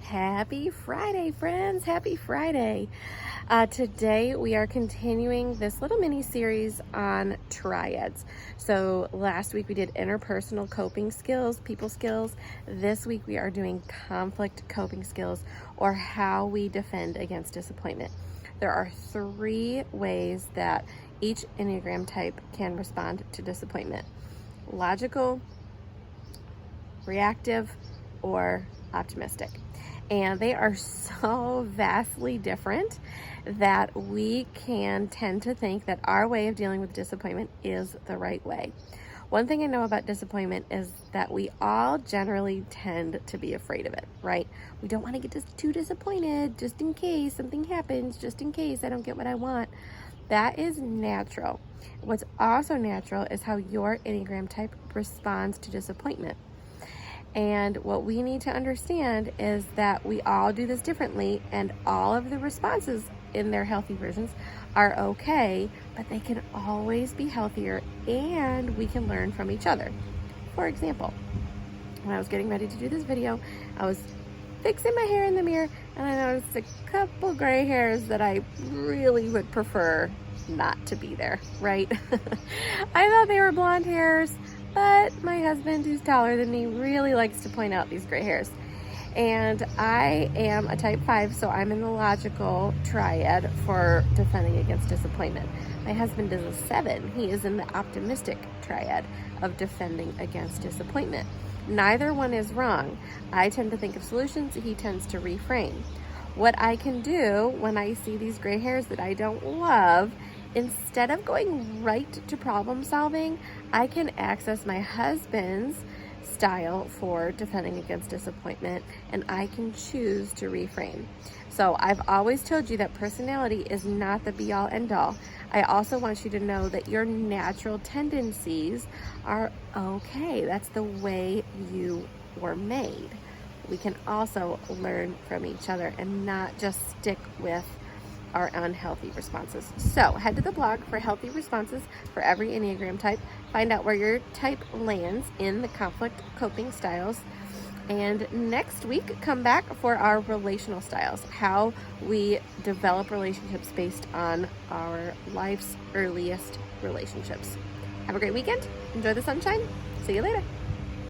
Happy Friday, friends. Happy Friday. Today we are continuing this little mini series on triads. So last week we did interpersonal coping skills, people skills. This week we are doing conflict coping skills, or how we defend against disappointment. There are 3 ways that each Enneagram type can respond to disappointment: logical, reactive, or optimistic. And they are so vastly different that we can tend to think that our way of dealing with disappointment is the right way. One thing I know about disappointment is that we all generally tend to be afraid of it, right? We don't want to get too disappointed just in case something happens, just in case I don't get what I want. That is natural. What's also natural is how your Enneagram type responds to disappointment. And what we need to understand is that we all do this differently, and all of the responses in their healthy versions are okay, but they can always be healthier, and we can learn from each other. For example, when I was getting ready to do this video, I was fixing my hair in the mirror, and I noticed a couple gray hairs that I really would prefer not to be there, right? I thought they were blonde hairs, but my husband, who's taller than me, really likes to point out these gray hairs. And I am a type 5, so I'm in the logical triad for defending against disappointment. My husband is a 7. He is in the optimistic triad of defending against disappointment. Neither one is wrong. I tend to think of solutions. He tends to reframe. What I can do when I see these gray hairs that I don't love, instead of going right to problem solving, I can access my husband's style for defending against disappointment, and I can choose to reframe. So I've always told you that personality is not the be-all end-all. I also want you to know that your natural tendencies are okay. That's the way you were made. We can also learn from each other and not just stick with our unhealthy responses. So head to the blog for healthy responses for every Enneagram type. Find out where your type lands in the conflict coping styles. And next week, come back for our relational styles, how we develop relationships based on our life's earliest relationships. Have a great weekend. Enjoy the sunshine. See you later.